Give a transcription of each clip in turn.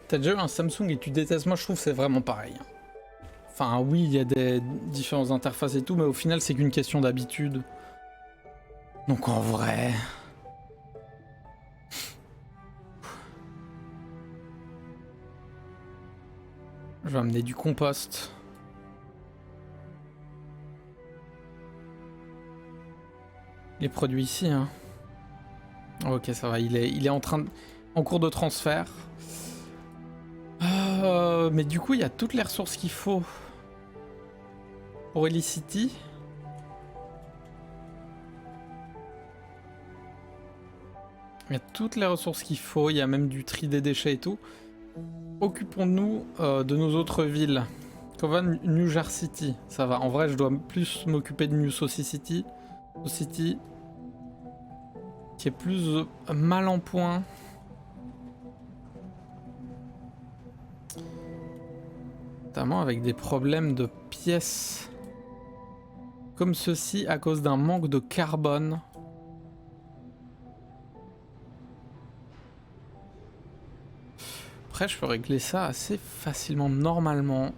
T'as déjà eu un Samsung et tu détestes? Moi je trouve que c'est vraiment pareil. Enfin oui, il y a des différentes interfaces et tout, mais au final c'est qu'une question d'habitude. Donc en vrai... Je vais amener du compost. Les produits ici, hein. Ok, ça va, il est en cours de transfert. Mais du coup, il y a toutes les ressources qu'il faut pour Helicity. Il y a toutes les ressources qu'il faut, il y a même du tri des déchets et tout. Occupons-nous de nos autres villes. Kovan, New Jersey City, ça va. En vrai, je dois plus m'occuper de New Saucy City. City, qui est plus mal en point. Notamment avec des problèmes de pièces. Comme ceci à cause d'un manque de carbone. Après, je peux régler ça assez facilement, normalement.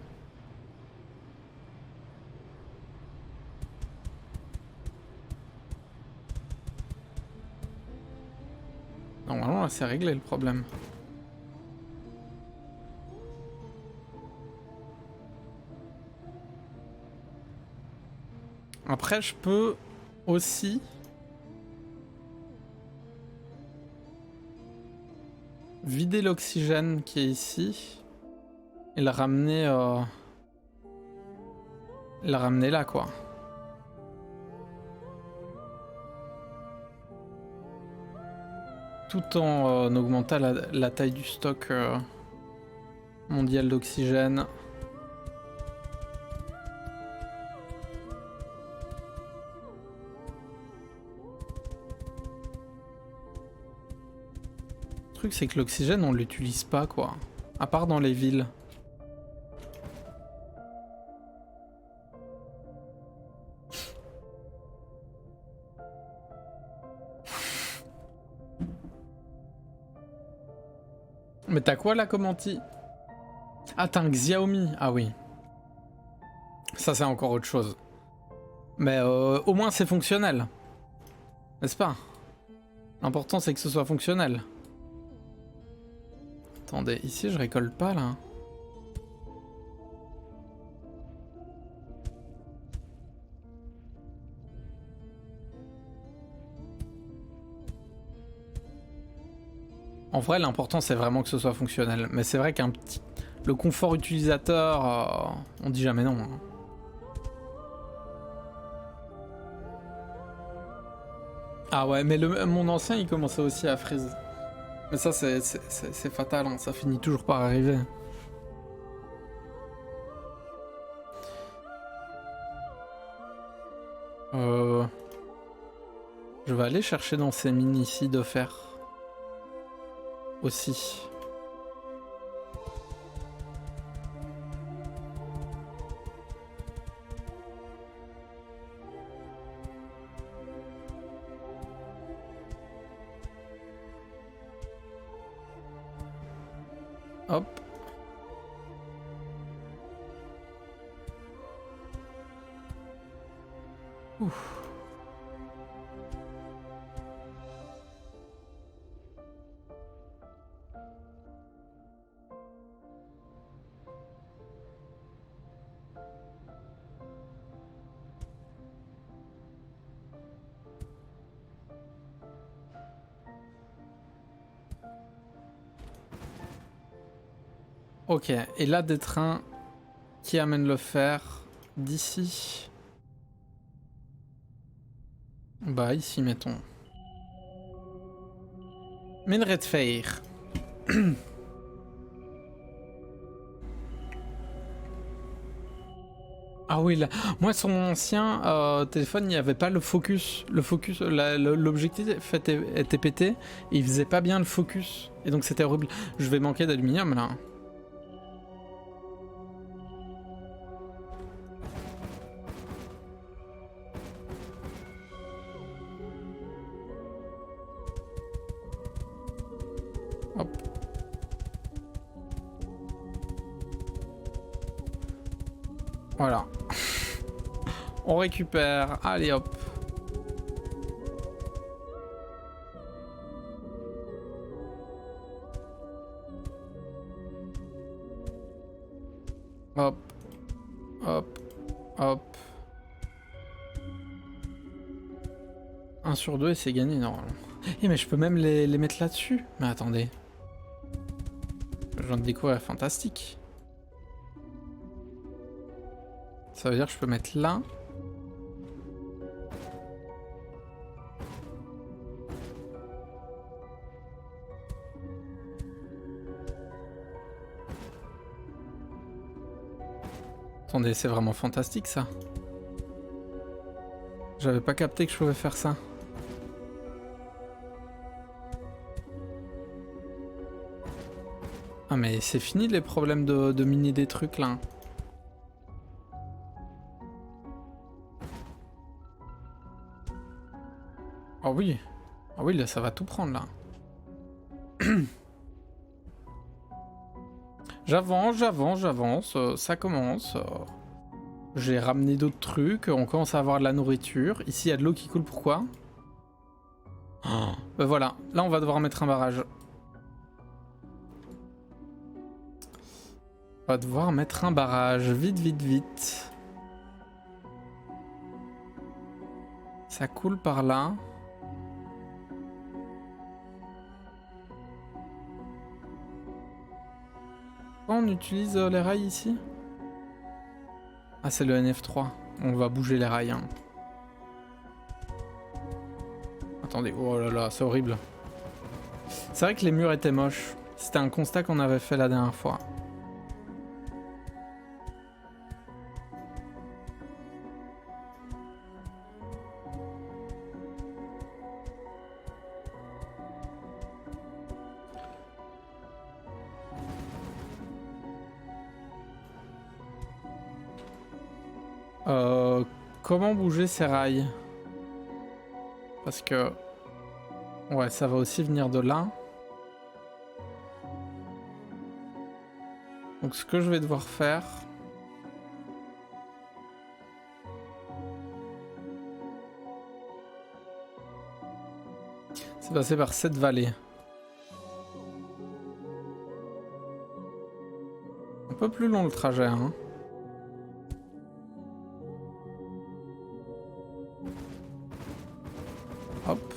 Normalement, là, c'est réglé le problème. Après, je peux aussi... vider l'oxygène qui est ici et le ramener là, quoi. Tout en augmentant la taille du stock mondial d'oxygène. Le truc, c'est que l'oxygène, on l'utilise pas, quoi. À part dans les villes. Mais t'as quoi là comme anti? Ah, t'as un Xiaomi. Ah oui. Ça, c'est encore autre chose. Mais au moins, c'est fonctionnel. N'est-ce pas? L'important, c'est que ce soit fonctionnel. Attendez, ici, je récolte pas, là. En vrai, l'important, c'est vraiment que ce soit fonctionnel. Mais c'est vrai qu'un petit... Le confort utilisateur, on dit jamais non. Hein. Ah ouais, mais mon ancien, il commençait aussi à freeze. Mais ça, c'est fatal, hein. Ça finit toujours par arriver. Je vais aller chercher dans ces mines ici de fer. Aussi. Hop. Ouf. Ok, et là des trains qui amènent le fer d'ici. Bah ici mettons. Minerai de fer. Ah oui, là. Moi sur mon ancien téléphone, il n'y avait pas le focus. L'objectif était pété et il faisait pas bien le focus. Et donc c'était horrible. Je vais manquer d'aluminium là. Hop. Voilà. On récupère. Allez hop. Hop. Hop. Hop. 1 sur 2 et c'est gagné normalement. Eh mais je peux même les mettre là-dessus. Mais attendez. Je viens de découvrir fantastique. Ça veut dire que je peux mettre là. Attendez, c'est vraiment fantastique ça. J'avais pas capté que je pouvais faire ça. Ah mais c'est fini les problèmes de miner des trucs là. Ah oui. Ah oui, là ça va tout prendre là. J'avance, ça commence. J'ai ramené d'autres trucs, on commence à avoir de la nourriture. Ici il y a de l'eau qui coule, pourquoi? Oh, ben voilà, là on va devoir mettre un barrage. On va devoir mettre un barrage, vite, vite, vite. Ça coule par là. On utilise les rails ici? Ah c'est le NF3, on va bouger les rails. Hein. Attendez, oh là là, c'est horrible. C'est vrai que les murs étaient moches. C'était un constat qu'on avait fait la dernière fois. Comment bouger ces rails? Parce que... Ouais, ça va aussi venir de là. Donc ce que je vais devoir faire... c'est passer par cette vallée. Un peu plus long le trajet, hein. Hop.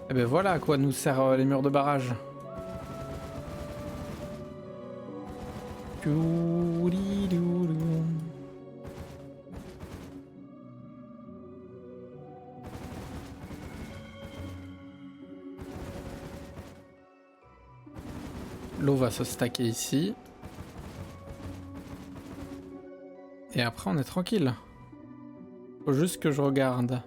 Et ben voilà à quoi nous servent les murs de barrage. L'eau va se stacker ici. Et après on est tranquille. Faut juste que je regarde.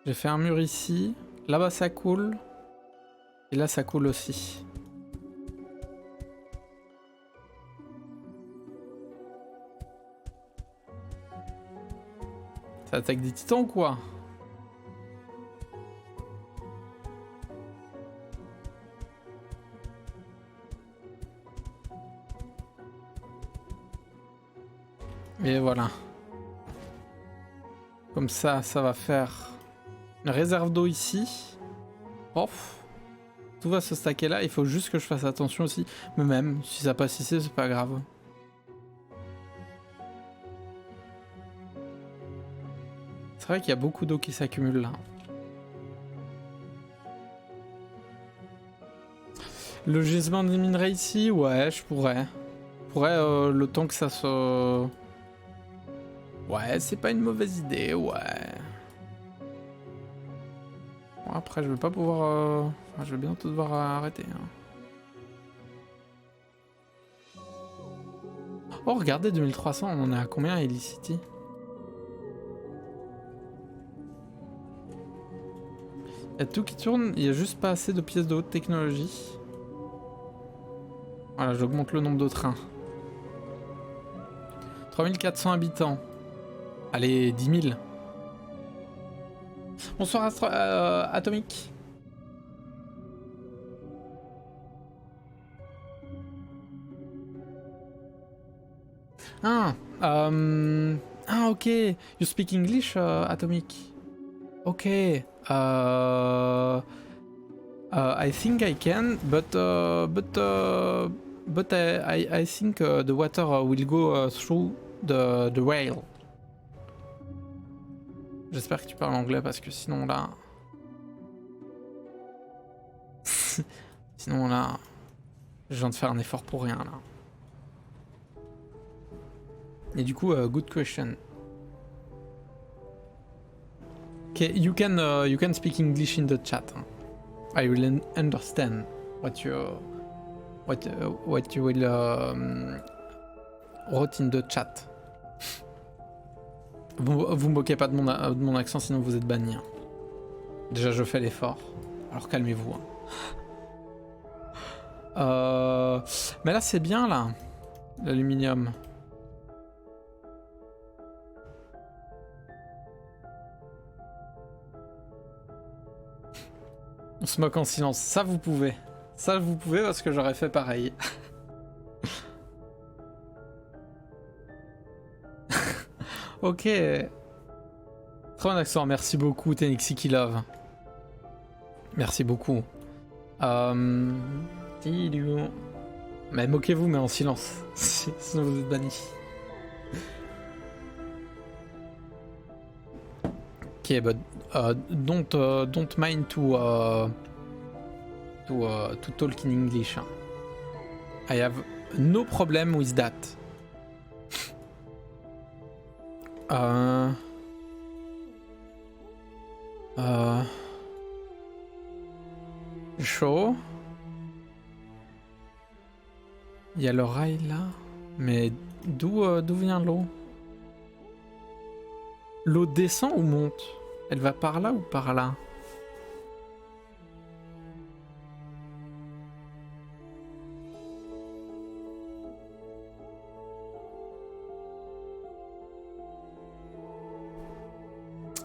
J'ai fait un mur ici. Là-bas ça coule. Et là ça coule aussi. Ça attaque des titans ou quoi? Et voilà. Comme ça, ça va faire une réserve d'eau ici. Off. Tout va se stacker là. Il faut juste que je fasse attention aussi. Mais même, si ça passe ici, c'est pas grave. C'est vrai qu'il y a beaucoup d'eau qui s'accumule là. Le gisement des minerais ici, ouais, je pourrais. Je pourrais le temps que ça se... Ouais, c'est pas une mauvaise idée, ouais. Bon, après, je vais pas pouvoir... Enfin, je vais bientôt devoir arrêter. Hein. Oh, regardez, 2300, on en est à combien à Illicity? Il y a tout qui tourne, il y a juste pas assez de pièces de haute technologie. Voilà, j'augmente le nombre de trains. 3400 habitants. Allez, 10 000. Bonsoir Atomique. Ah, ok. You speak English, Atomic? Ok. I think I can, but I think the water will go through the rail. J'espère que tu parles anglais parce que sinon là... sinon là... Je viens de faire un effort pour rien là. Et du coup, good question. Okay, you can speak English in the chat. I will understand what you will wrote in the chat. Vous moquez pas de mon accent, sinon vous êtes banni. Hein. Déjà, je fais l'effort. Alors calmez-vous. Hein. Mais là, c'est bien là, l'aluminium. On se moque en silence. Ça, vous pouvez. Ça, vous pouvez parce que j'aurais fait pareil. Ok. Très bon accent. Merci beaucoup, Tenixiki Love. Merci beaucoup. Mais moquez-vous, mais en silence. Sinon vous êtes banni. Ok, but don't mind to talk in English. I have no problem with that. Chaud. Il y a le rail là. Mais d'où vient l'eau? L'eau descend ou monte? Elle va par là ou par là?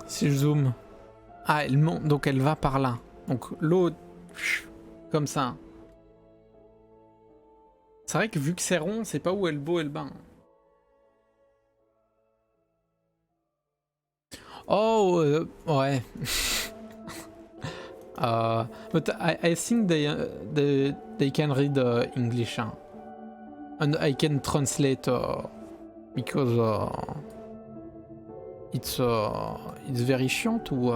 Si je zoome. Ah, elle monte, donc elle va par là. Donc l'eau, comme ça. C'est vrai que vu que c'est rond, c'est pas où est le beau et le bas. Oh, ouais. But I think they can read English. Hein. And I can translate because it's very chiant ou...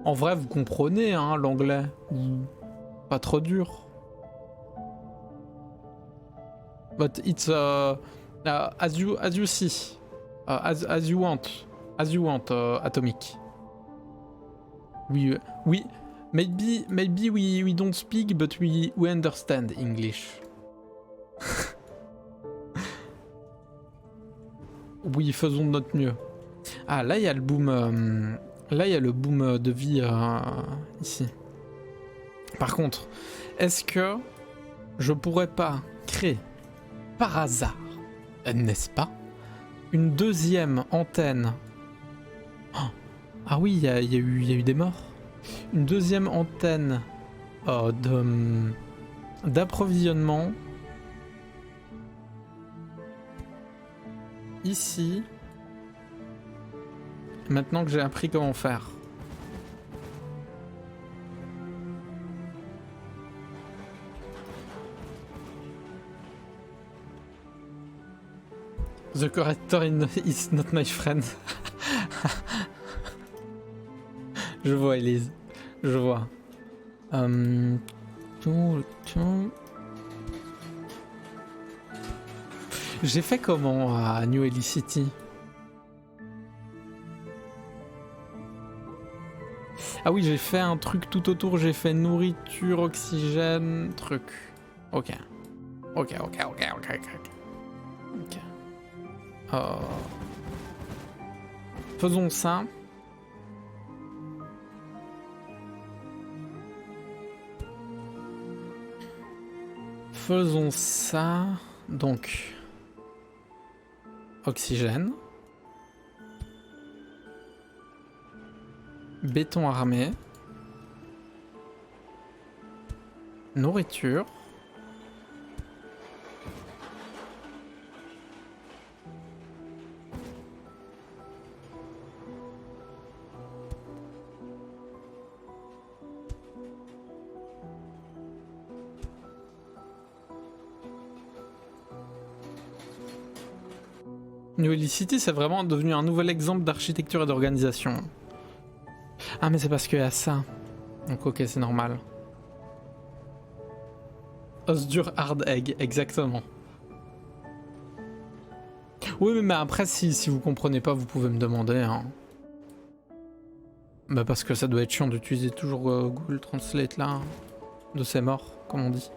En vrai, vous comprenez hein, l'anglais. Pas trop dur. But it's as you see. As you want, Atomic. We maybe we don't speak, but we understand English. Oui, faisons de notre mieux. Ah, là il y a le boom. Là il y a le boom de vie ici. Par contre, est-ce que je pourrais pas créer par hasard, n'est-ce pas? Une deuxième antenne. Oh. Ah oui, il y a eu des morts. Une deuxième antenne d'approvisionnement. Ici. Maintenant que j'ai appris comment faire. The corrector is not my friend. Je vois, Elise. Je vois. J'ai fait comment à New Helicity? Ah oui, j'ai fait un truc tout autour. J'ai fait nourriture, oxygène, truc. Ok. Ok. Faisons ça. Faisons ça. Donc, oxygène. Béton armé. Nourriture. New Ellie City, c'est vraiment devenu un nouvel exemple d'architecture et d'organisation. Ah, mais c'est parce qu'il y a ça. Donc, ok, c'est normal. Os dur hard egg, exactement. Oui, mais après, si vous comprenez pas, vous pouvez me demander. Hein. Bah, parce que ça doit être chiant d'utiliser toujours Google Translate là. De ses morts, comme on dit.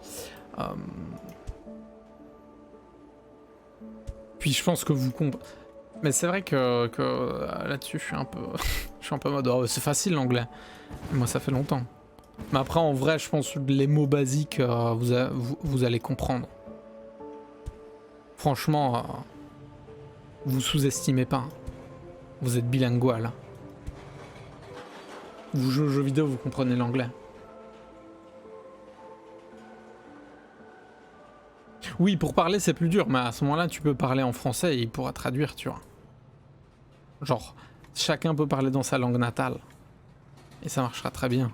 Puis je pense que vous comprenez. Mais c'est vrai que là-dessus, je suis un peu mode. Oh, c'est facile l'anglais. Moi, ça fait longtemps. Mais après, en vrai, je pense que les mots basiques, vous allez comprendre. Franchement, vous sous-estimez pas. Vous êtes bilingual. Vous jouez aux jeux vidéo, vous comprenez l'anglais. Oui, pour parler, c'est plus dur, mais à ce moment-là, tu peux parler en français et il pourra traduire, tu vois. Genre, chacun peut parler dans sa langue natale. Et ça marchera très bien.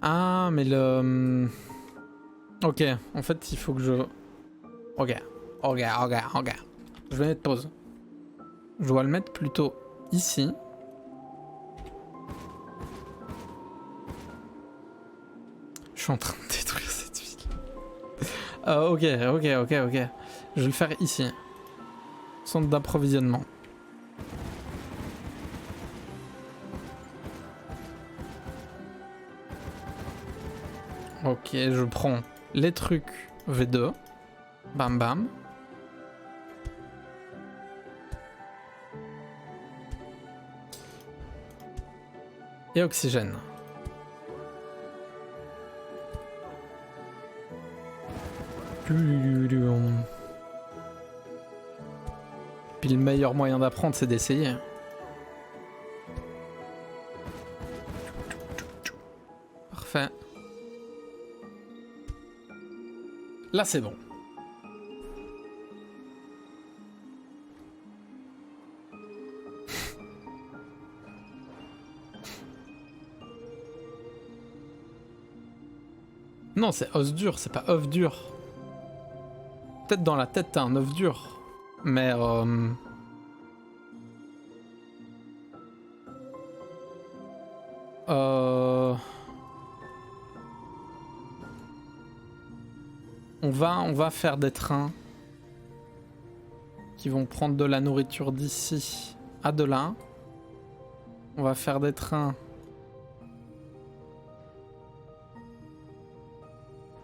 Ah, mais le... Ok, en fait, il faut que je... Ok. Je vais mettre pause. Je dois le mettre plutôt ici. Je suis en train de détruire cette ville. Ok. Je vais le faire ici. Centre d'approvisionnement. Ok, je prends les trucs V2. Bam bam. Et oxygène. Puis le meilleur moyen d'apprendre, c'est d'essayer. Parfait. Là, c'est bon. Non, c'est os dur, c'est pas œuf dur. Peut-être dans la tête, t'as un œuf dur. Mais on va faire des trains qui vont prendre de la nourriture d'ici à de là. On va faire des trains.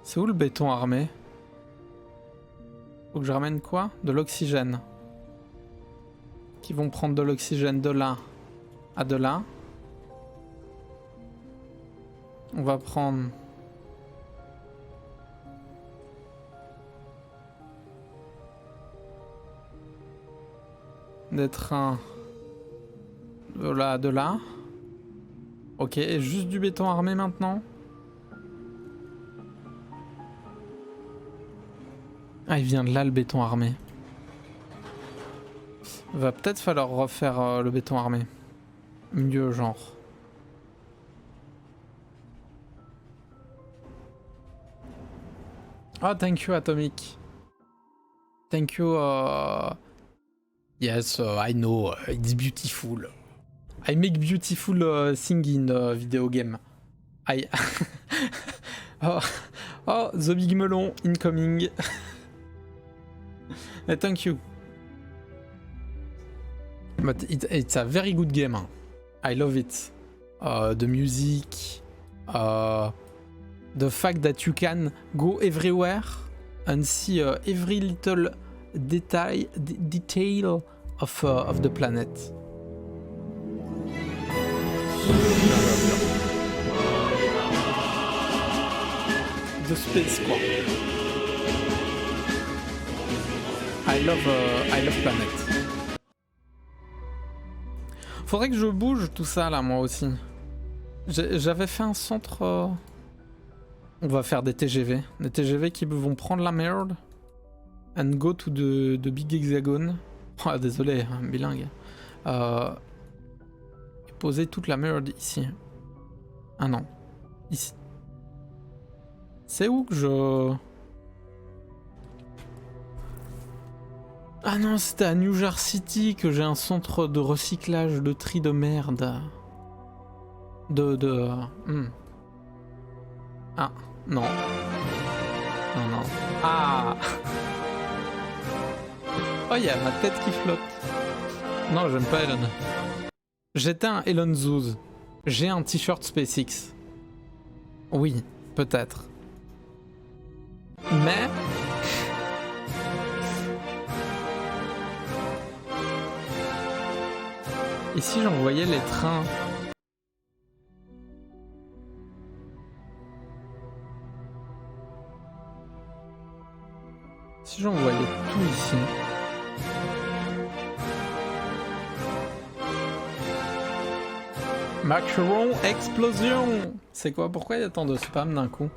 C'est où le béton armé? Faut que je ramène quoi? De l'oxygène. Qui vont prendre de l'oxygène de là à de là. On va prendre... des trains de là à de là. Ok, et juste du béton armé maintenant? Ah, il vient de là le béton armé. Va peut-être falloir refaire le béton armé. Mieux genre. Ah, thank you Atomic. Thank you. Yes, I know. It's beautiful. I make beautiful thing in video game. Oh, the big melon incoming. Thank you. But it's a very good game. I love it. The music, the fact that you can go everywhere and see every little detail of the planet. The space quoi. I love Planet. Faudrait que je bouge tout ça là moi aussi. J'avais fait un centre... On va faire des TGV. Des TGV qui vont prendre la merde. And go to the big hexagon. Oh, désolé, hein, bilingue. poser toute la merde ici. Ah non. Ici. C'est où que je... Ah non, c'était à New Jersey City que j'ai un centre de recyclage de tri de merde. Ah, non. Non, non. Ah. Oh, il y a ma tête qui flotte. Non, j'aime pas Elon. J'étais un Elon Zouz. J'ai un t-shirt SpaceX. Oui, peut-être. Mais... Et si j'envoyais les trains? Si j'envoyais tout ici... Macron explosion! C'est quoi? Pourquoi il y a tant de spam d'un coup?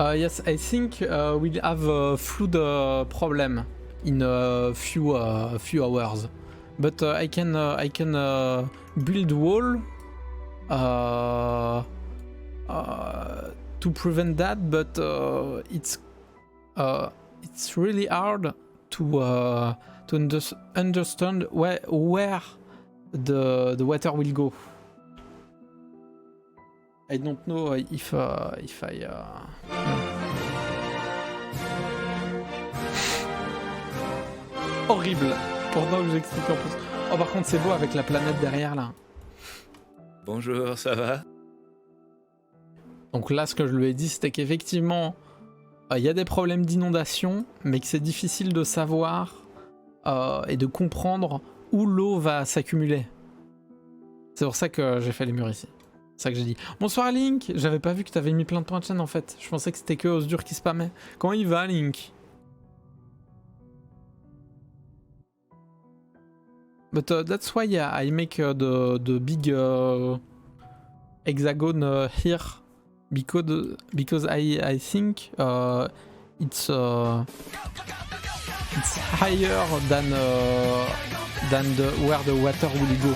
Yes, I think we'll have a flood problem in a few hours, but I can build wall to prevent that, but it's really hard to understand where the water will go. I don't know if I... Horrible. Pendant que j'explique en plus. Oh, par contre, c'est beau avec la planète derrière, là. Bonjour, ça va? Donc là, ce que je lui ai dit, c'était qu'effectivement, il y a des problèmes d'inondation, mais que c'est difficile de savoir et de comprendre où l'eau va s'accumuler. C'est pour ça que j'ai fait les murs ici. C'est ça que j'ai dit. Bonsoir Link, j'avais pas vu que t'avais mis plein de points de chaîne en fait. Je pensais que c'était que Osdur qui spammait. Comment il va Link? But that's why I make the big hexagon here because I think it's higher than where the water will go.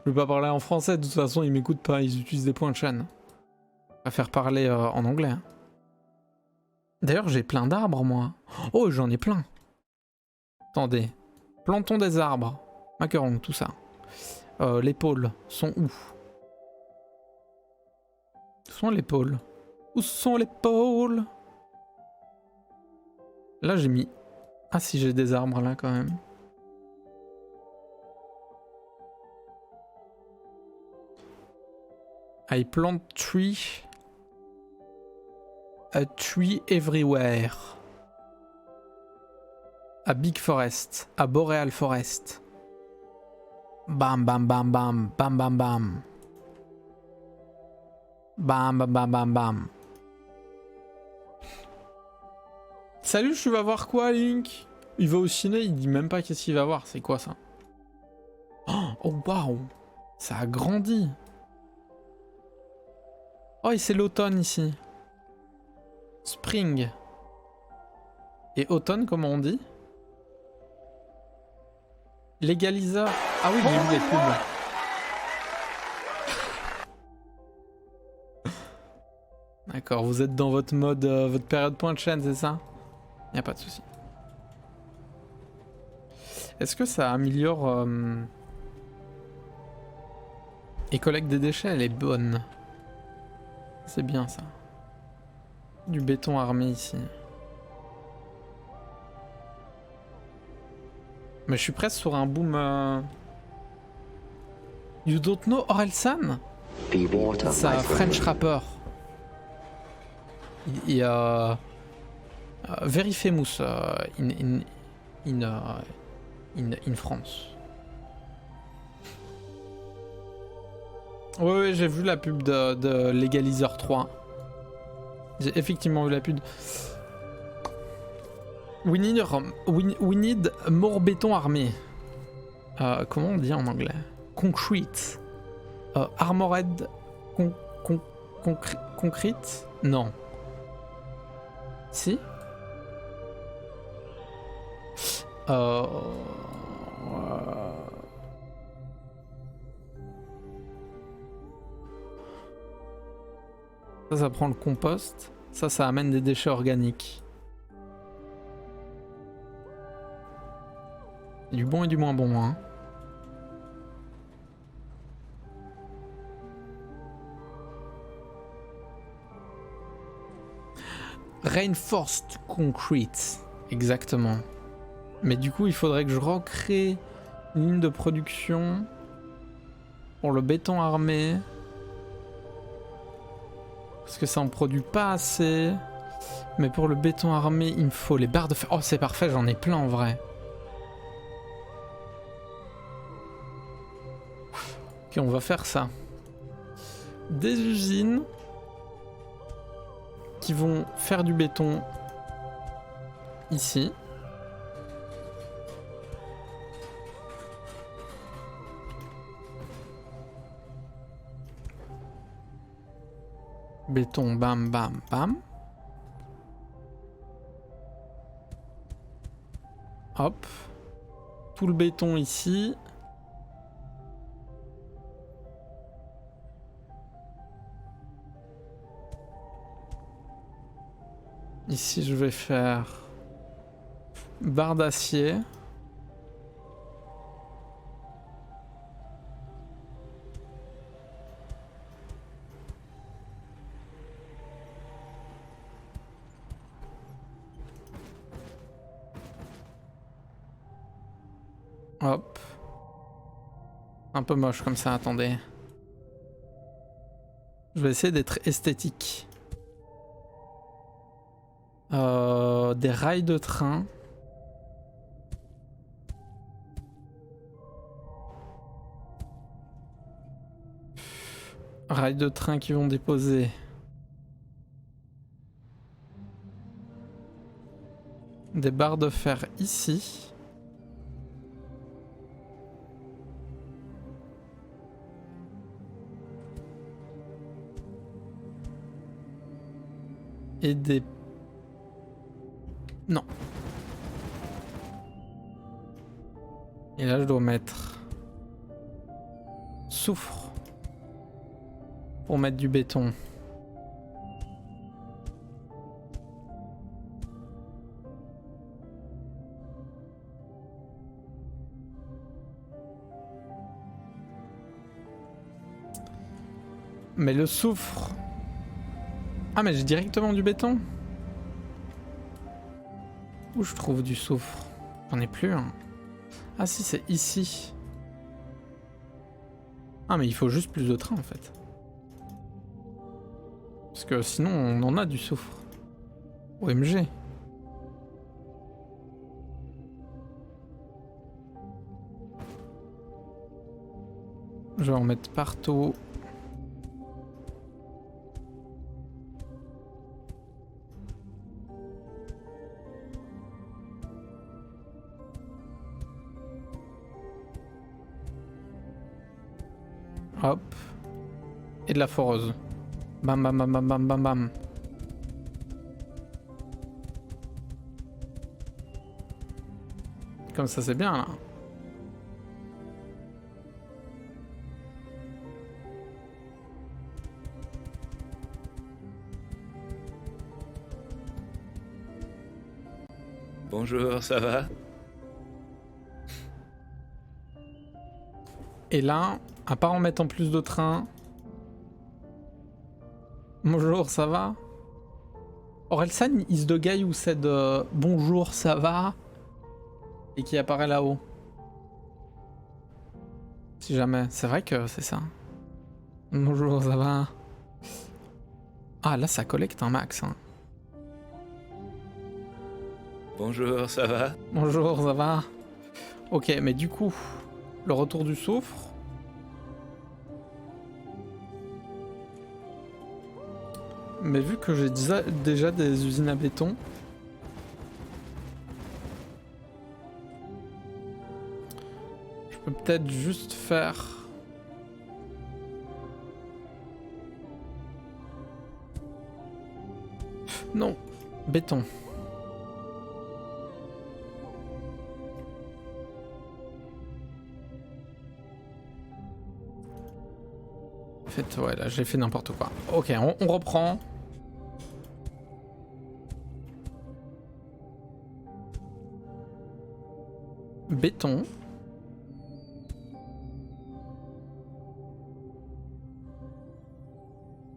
Je vais pas parler en français, de toute façon ils m'écoutent pas, ils utilisent des points de chaîne. On va faire parler en anglais. D'ailleurs j'ai plein d'arbres moi. Oh j'en ai plein. Attendez. Plantons des arbres. Macaron, tout ça. Les pôles sont où? Où sont les pôles? Où sont les pôles? Là j'ai mis... Ah si j'ai des arbres là quand même. I plant a tree everywhere. A big forest, a boreal forest. Bam bam bam bam, bam bam bam. Bam bam bam bam bam. Salut, tu vas voir quoi Link? Il va au ciné, il dit même pas qu'est-ce qu'il va voir, c'est quoi ça? Oh waouh, ça a grandi. Oh, et c'est l'automne ici. Spring. Et automne, comment on dit? Légaliseur. Ah oui, j'ai vu les pubs. D'accord, vous êtes dans votre mode, votre période point de chaîne, c'est ça? Y a pas de souci. Est-ce que ça améliore... Et collecte des déchets, elle est bonne. C'est bien ça. Du béton armé ici. Mais je suis presque sur un boom... You don't know Orelsan? C'est un French rapper. Il y a... very famous in France. Ouais, j'ai vu la pub de Legalizer 3. J'ai effectivement vu la pub. We need more béton armé. Comment on dit en anglais? Concrete. Armored concrete? Non. Si? Euh... Ça prend le compost. Ça amène des déchets organiques. Du bon et du moins bon, hein. Reinforced concrete, exactement. Mais du coup, il faudrait que je recrée une ligne de production pour le béton armé. Parce que ça en produit pas assez. Mais pour le béton armé, il me faut les barres de fer. Oh, c'est parfait, j'en ai plein en vrai. Ok, on va faire ça. Des usines qui vont faire du béton ici. Béton, bam, bam, bam. Hop. Tout le béton ici. Ici, je vais faire barre d'acier. Hop. Un peu moche comme ça, attendez. Je vais essayer d'être esthétique. Des rails de train. Rails de train qui vont déposer des barres de fer ici. Et des... Non. Et là, je dois mettre soufre pour mettre du béton. Mais le soufre... Ah, mais j'ai directement du béton? Où je trouve du soufre? J'en ai plus, hein. Ah si, c'est ici. Ah, mais il faut juste plus de trains, en fait. Parce que sinon, on en a du soufre. OMG. Je vais en mettre partout. Hop. Et de la foreuse. Bam bam bam bam bam bam bam. Comme ça c'est bien là. Bonjour, ça va? Et là, à part en mettant plus de trains... Bonjour, ça va? Orelsan is the guy who said bonjour, ça va? Et qui apparaît là-haut. Si jamais. C'est vrai que c'est ça. Bonjour, ça va? Ah, là, ça collecte un max. Hein. Bonjour, ça va? Bonjour, ça va? Ok, mais du coup, le retour du soufre. Mais vu que j'ai déjà des usines à béton, je peux peut-être juste faire Non. Béton. En fait, ouais, là, j'ai fait n'importe quoi. Ok, on reprend. Béton.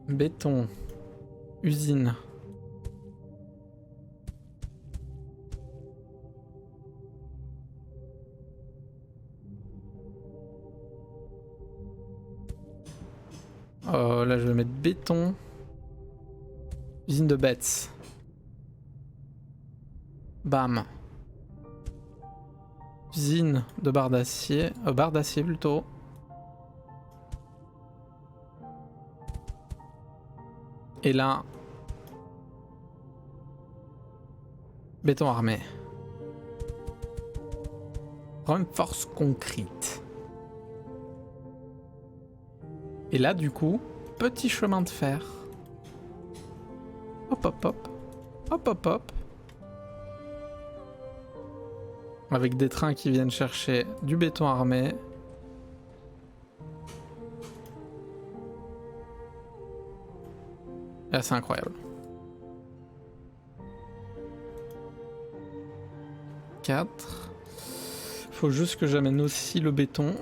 Béton. Usine. Là, je vais mettre béton. Usine de bêtes. Bam. Usine de barres d'acier. Barres d'acier plutôt. Et là... Béton armé. Force concrète. Et là, du coup, petit chemin de fer. Hop, hop, hop. Hop, hop, hop. Avec des trains qui viennent chercher du béton armé. Là, c'est incroyable. 4. Faut juste que j'amène aussi le béton.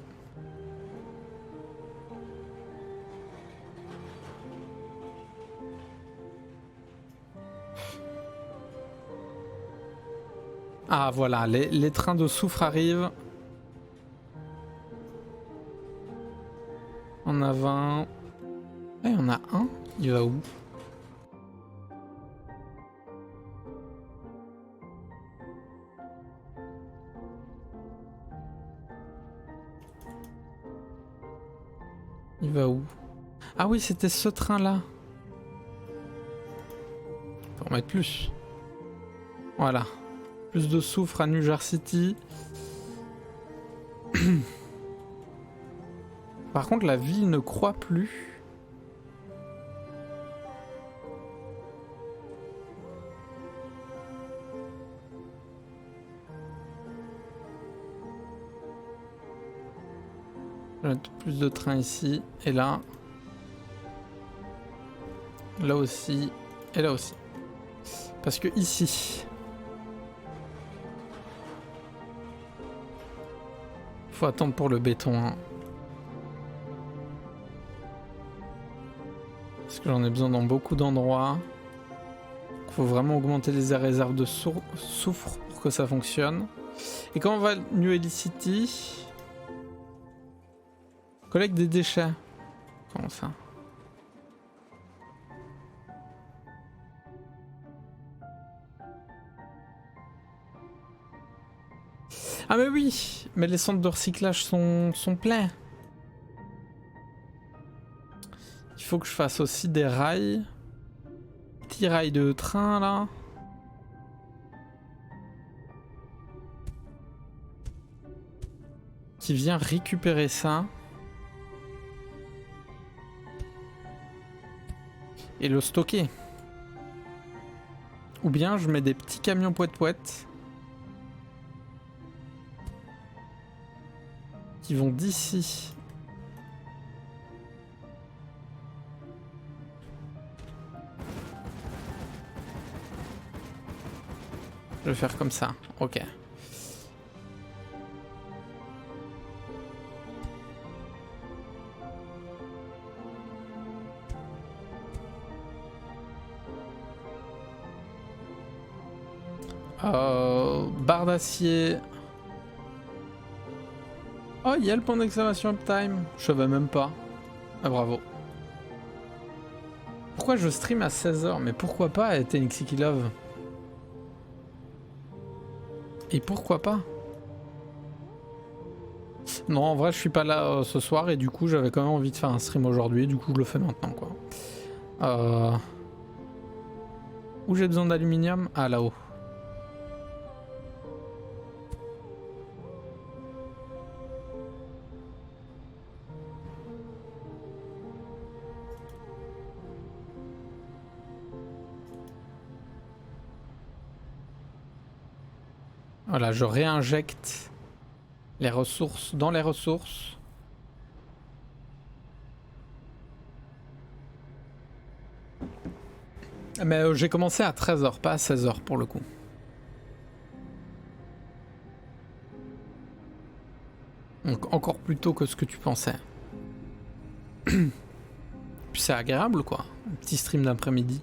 Ah voilà, les trains de soufre arrivent. On a 20. Eh, on a un. Il va où? Il va où? Ah oui, c'était ce train-là. Faut en mettre plus. Voilà. Plus de soufre à New Jersey City. Par contre, la ville ne croît plus. Je vais mettre plus de trains ici et là. Là aussi et là aussi. Parce que ici... Faut attendre pour le béton. Hein. Parce que j'en ai besoin dans beaucoup d'endroits. Faut vraiment augmenter les réserves de soufre pour que ça fonctionne. Et quand on va à New Ellie City... Collecte des déchets. Comment ça? Ah mais oui, mais les centres de recyclage sont pleins. Il faut que je fasse aussi des rails. Petits rails de train là. Qui vient récupérer ça. Et le stocker. Ou bien je mets des petits camions poète-poète. Qui vont d'ici. Je vais faire comme ça, ok. Barre d'acier. Oh, il y a le point d'exclamation uptime. Je savais même pas. Ah, bravo. Pourquoi je stream à 16h? Mais pourquoi pas à TNXiki Love? Et pourquoi pas? Non, en vrai, je suis pas là ce soir et du coup, j'avais quand même envie de faire un stream aujourd'hui. Du coup, je le fais maintenant, quoi. Où j'ai besoin d'aluminium? Ah, là-haut. Voilà, je réinjecte les ressources dans les ressources. Mais j'ai commencé à 13h, pas à 16h pour le coup. Donc encore plus tôt que ce que tu pensais. Puis c'est agréable quoi, un petit stream d'après-midi.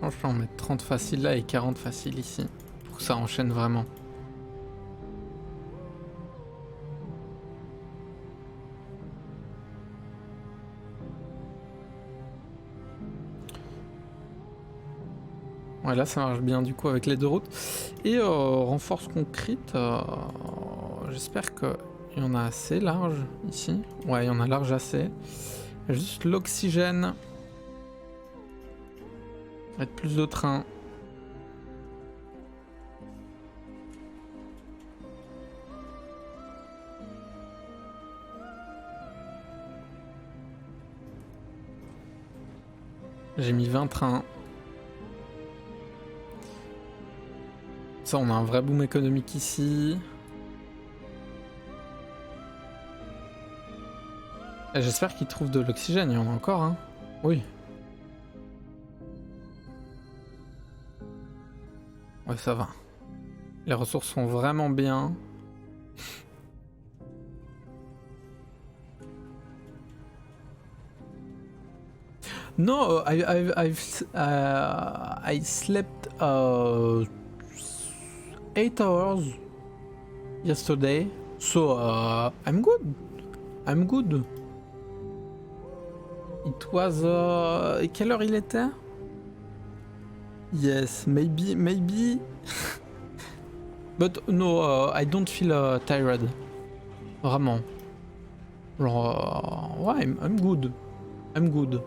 Je peux en mettre 30 facile là et 40 facile ici, pour que ça enchaîne vraiment. Ouais, là ça marche bien du coup avec les deux routes. Et renforce concrète, j'espère qu'il y en a assez large ici. Ouais, il y en a large assez. Juste l'oxygène. Mettre plus de trains. J'ai mis 20 trains. Ça, on a un vrai boom économique ici. J'espère qu'ils trouvent de l'oxygène, il y en a encore, hein. Oui. Ouais, ça va. Les ressources sont vraiment bien. No, I slept 8 hours yesterday, so I'm good. I'm good. It was quelle heure il était? Yes, maybe. But no, I don't feel tired. Vraiment. Genre, ouais, I'm good. I'm good.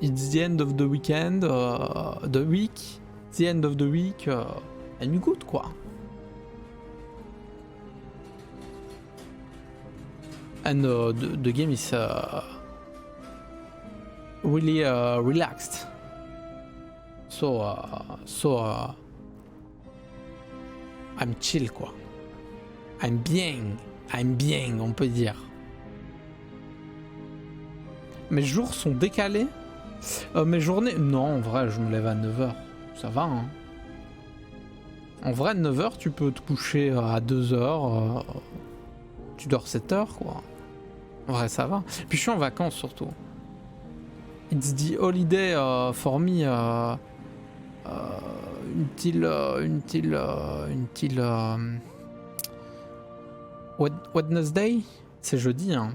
It's the end of the weekend, the week. The end of the week, I'm good, quoi. And the game is really relaxed. So I'm chill quoi. I'm bien, on peut dire. Mes jours sont décalés. Mes journées... Non, en vrai, je me lève à 9h. Ça va, hein. En vrai, 9h, tu peux te coucher à 2h. Tu dors 7h, quoi. En vrai, ça va. Puis je suis en vacances, surtout. It's the holiday for me. Wednesday, c'est jeudi, hein.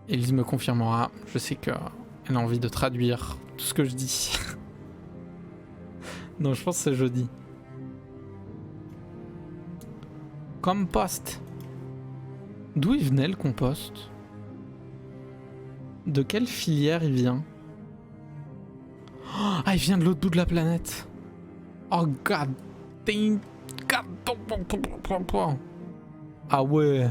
Elise me confirmera. Je sais qu'elle a envie de traduire tout ce que je dis. Non, je pense que c'est jeudi. Compost. D'où il venait le compost? De quelle filière il vient? Ah, il vient de l'autre bout de la planète. Oh god damn. Ah ouais.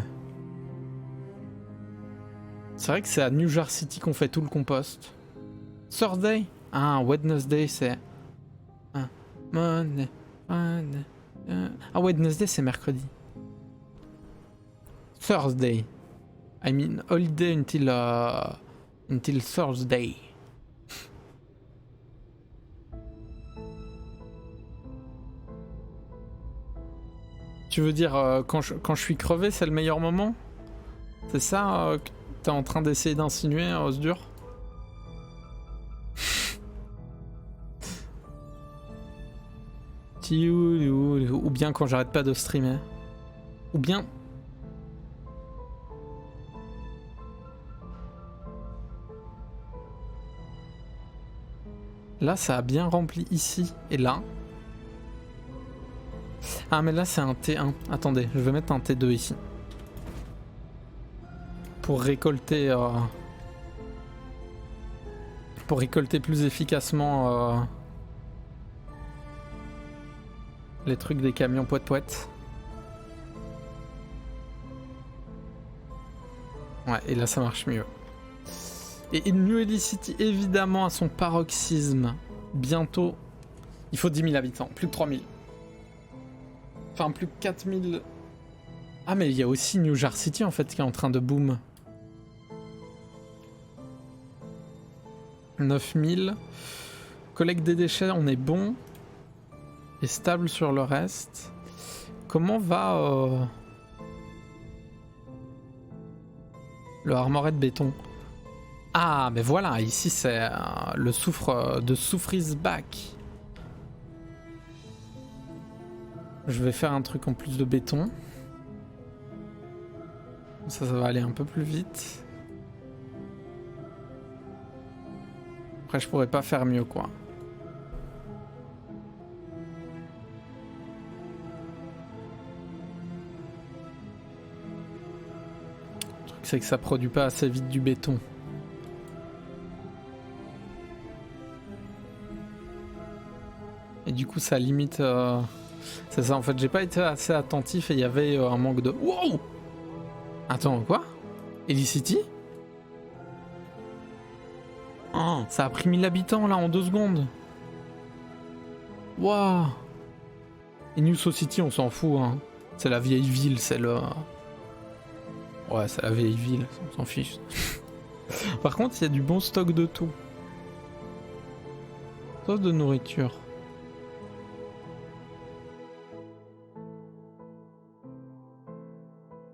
C'est vrai que c'est à New Jersey City qu'on fait tout le compost. Thursday? Ah, Wednesday c'est... Ah, Monday, Monday, ah, Wednesday c'est mercredi. Thursday. I mean holiday until Thursday. Tu veux dire quand je suis crevé, c'est le meilleur moment? C'est ça que t'es en train d'essayer d'insinuer, Osdur? Ou bien quand j'arrête pas de streamer. Ou bien... Là, ça a bien rempli ici et là. Ah, mais là, c'est un T1. Attendez, je vais mettre un T2 ici. Pour récolter... Pour récolter plus efficacement... les trucs des camions poète-poète. Ouais, et là, ça marche mieux. Et New Helicity, évidemment, à son paroxysme. Bientôt, il faut 10 000 habitants, plus que 3 000. Enfin, plus que 4 000. Ah, mais il y a aussi New Jar City, en fait, qui est en train de boom. 9 000. Collecte des déchets, on est bon. Et stable sur le reste. Comment va le armoret de béton? Ah, mais voilà, ici c'est le soufre de Soufri's back. Je vais faire un truc en plus de béton. Ça va aller un peu plus vite. Après, je pourrais pas faire mieux, quoi. Le truc, c'est que ça produit pas assez vite du béton. Et du coup, ça limite... C'est ça, en fait, j'ai pas été assez attentif et il y avait un manque de... Wow! Attends, quoi? Helicity? Oh, ça a pris 1000 habitants, là, en 2 secondes. Waouh! Et New City, on s'en fout, hein. C'est la vieille ville, c'est le... Ouais, c'est la vieille ville, on s'en fiche. Par contre, il y a du bon stock de tout. Sauf de nourriture.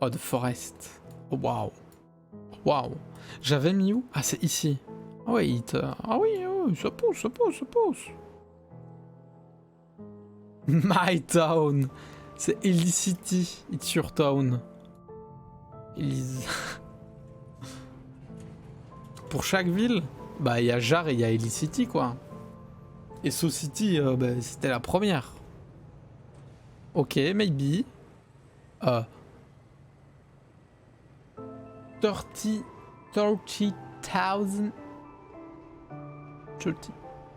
Oh, de forest. Oh, waouh. Waouh. J'avais mis où? Ah, c'est ici. Ah ouais, ah oui, oui, ça pousse, ça pousse, ça pousse. My town. C'est Helicity. It's your town. Pour chaque ville, bah il y a Jar et il y a Helicity, quoi. Et Society, bah, c'était la première. Ok, maybe.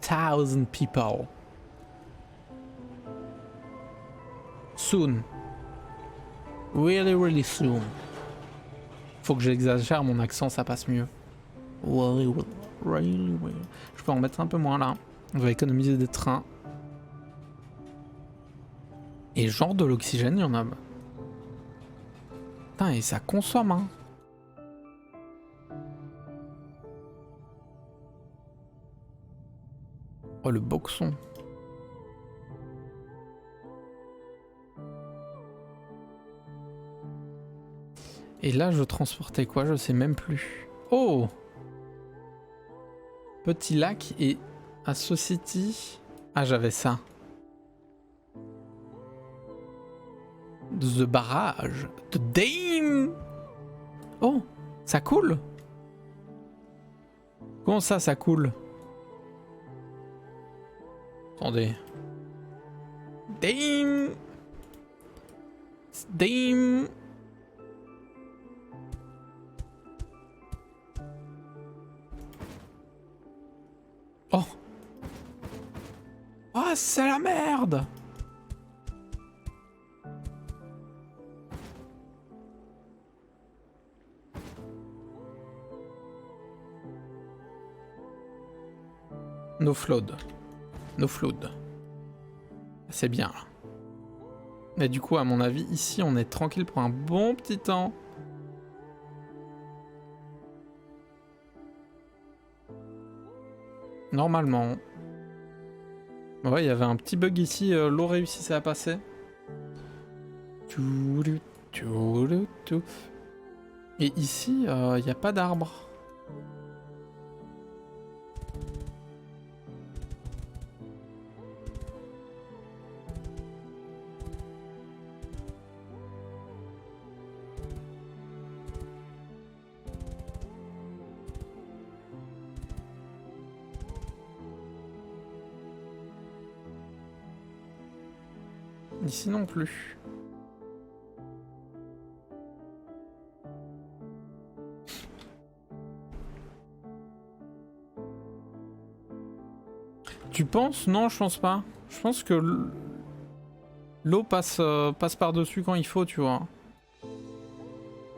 30,000 people. Soon. Really, really soon. Faut que j'exagère mon accent, ça passe mieux. Really, really, really. Je peux en mettre un peu moins là. On va économiser des trains. Et genre de l'oxygène, il y en a. Putain, et ça consomme, hein. Oh, le boxon. Et là, je transportais quoi? Je sais même plus. Oh! Petit lac et à Society. Ah, j'avais ça. The barrage. The Dame! Oh! Ça coule? Comment ça, ça coule? Attendez. Dame! Dame! Oh! Oh, c'est la merde! No flood. No flood. C'est bien. Mais du coup, à mon avis, ici, on est tranquille pour un bon petit temps. Normalement. Ouais, il y avait un petit bug ici, l'eau réussissait à passer. Et ici, il n'y a pas d'arbre. Ici non plus. Tu penses? Non, je pense pas. Je pense que l'eau passe par-dessus quand il faut, tu vois.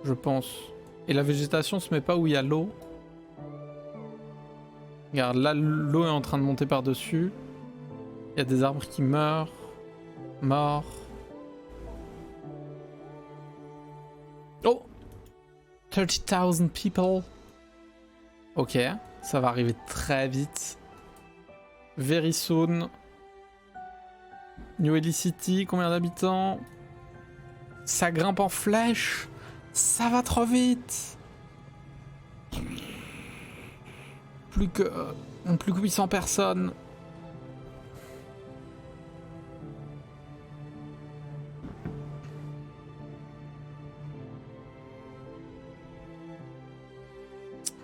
Je pense. Et la végétation se met pas où il y a l'eau. Regarde, là, l'eau est en train de monter par-dessus. Il y a des arbres qui meurent. Morts. Oh! 30,000 people. Ok, ça va arriver très vite. Very soon. New Ellie City, combien d'habitants? Ça grimpe en flèche. Ça va trop vite. Plus que 800 personnes.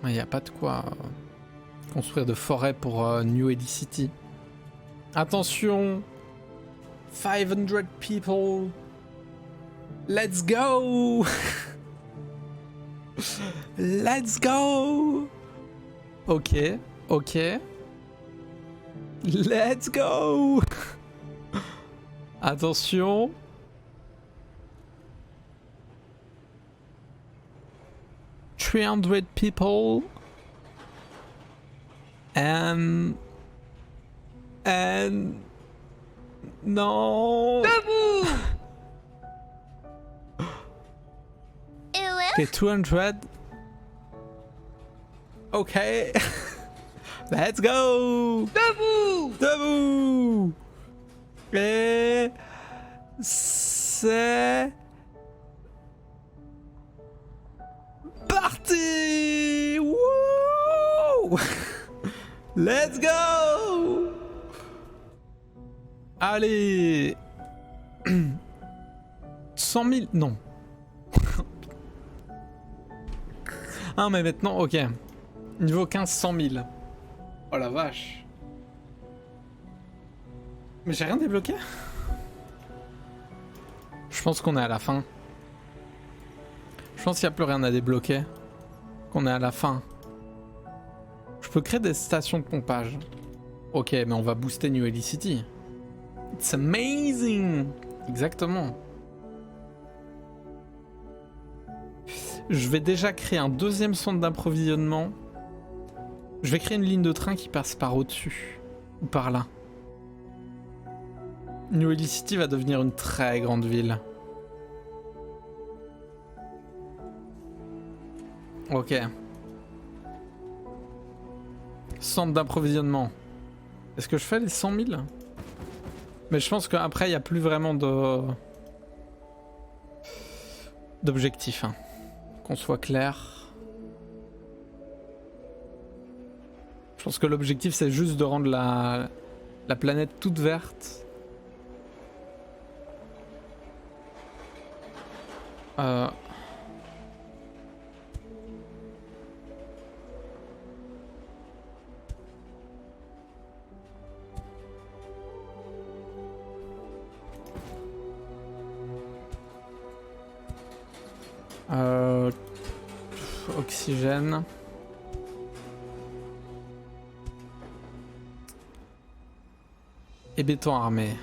Il n'y a pas de quoi construire de forêt pour New Ellie City. Attention, 500 people. Let's go. Let's go. Ok, ok. Let's go. Attention. $300 people. And non. Debout. Okay, 200. Okay. Let's go. Debout. Debout. Et c'est parti. Wouh. Let's go. Allez. 100 000. Non. Ah mais maintenant, ok. Niveau 15, 100 000. Oh la vache. Mais j'ai rien débloqué. Je pense qu'on est à la fin. Je pense qu'il n'y a plus rien à débloquer. Qu'on est à la fin. Je peux créer des stations de pompage. Ok, mais on va booster New Ellie City. It's amazing. Exactement. Je vais déjà créer un deuxième centre d'approvisionnement. Je vais créer une ligne de train qui passe par au-dessus. Ou par là. New Ellie City va devenir une très grande ville. Ok. Centre d'approvisionnement. Est-ce que je fais les 100 000? Mais je pense qu'après, il n'y a plus vraiment d'objectif. Hein. Qu'on soit clair. Je pense que l'objectif, c'est juste de rendre la planète toute verte. Oxygène. Et béton armé.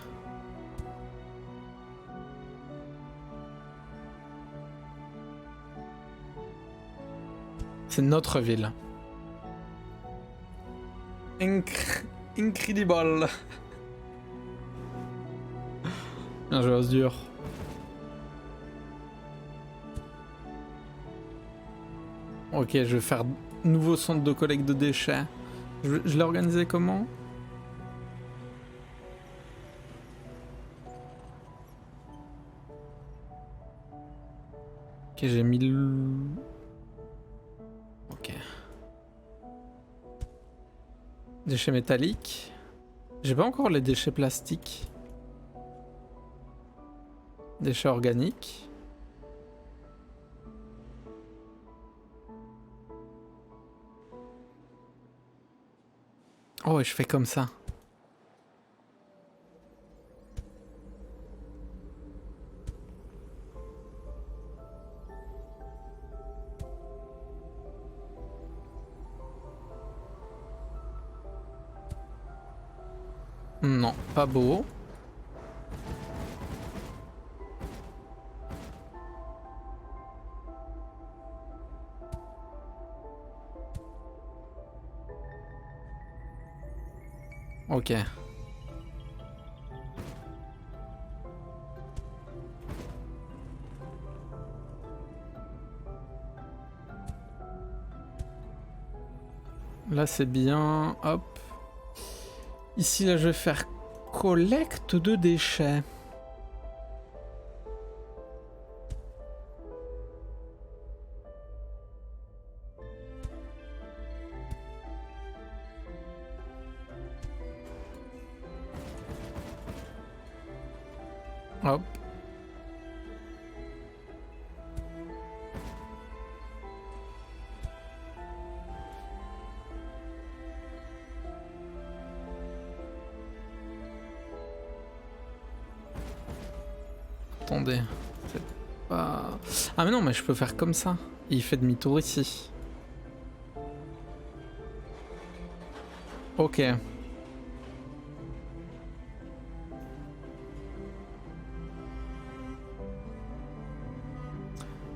C'est notre ville. Incredible. Bien joué, dur. Ok, je vais faire nouveau centre de collecte de déchets. Je l'ai organisé comment? Ok, j'ai mis le... Ok. Déchets métalliques. J'ai pas encore les déchets plastiques. Déchets organiques. Oh, et je fais comme ça. Non, pas beau. Ok. Là c'est bien, hop. Ici là je vais faire collecte de déchets. Hop. Attendez, c'est pas... Ah mais non, mais je peux faire comme ça. Il fait demi-tour ici. Ok.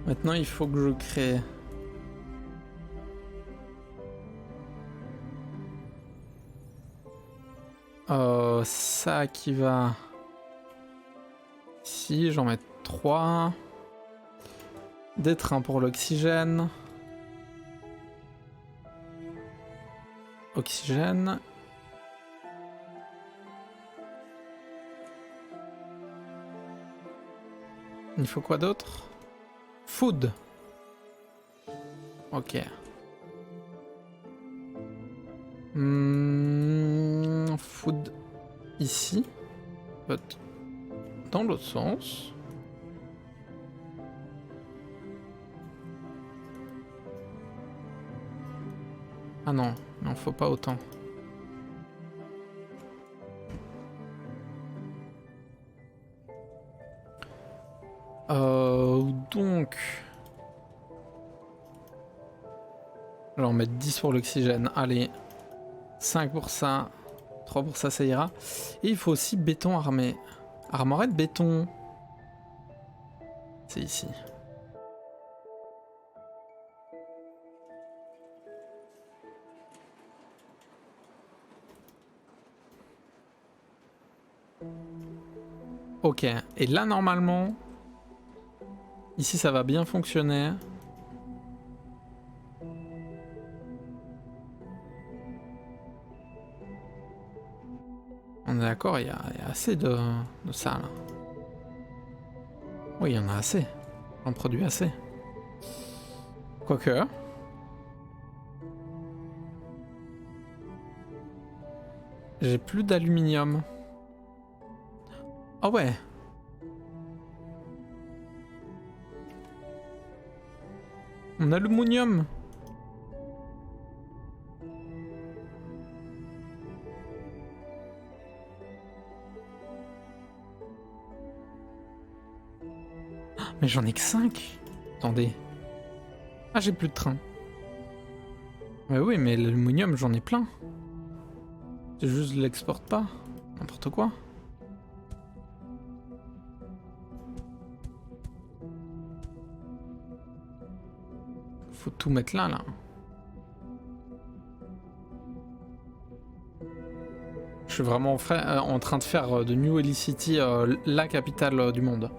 Maintenant, il faut que je crée... ça qui va... Ici, j'en mets 3. Des trains pour l'oxygène. Oxygène. Il faut quoi d'autre? Food. Ok. Food ici. But dans l'autre sens. Ah non, non, faut pas autant. Donc... Je vais en mettre 10 pour l'oxygène. Allez, 5 pour ça, 3 pour ça, ça ira. Et il faut aussi béton armé. Armorette béton. C'est ici. Ok, et là normalement, ici ça va bien fonctionner. On est d'accord, il y a assez de ça là. Oui, il y en a assez. J'en produis assez. Quoique. J'ai plus d'aluminium. Ah ouais. On a l'aluminium. Mais j'en ai que 5. Attendez. Ah, j'ai plus de train. Mais oui, mais l'aluminium, j'en ai plein. C'est juste je l'exporte pas. N'importe quoi. Faut tout mettre là. Je suis vraiment en train de faire de New Ellie City la capitale du monde.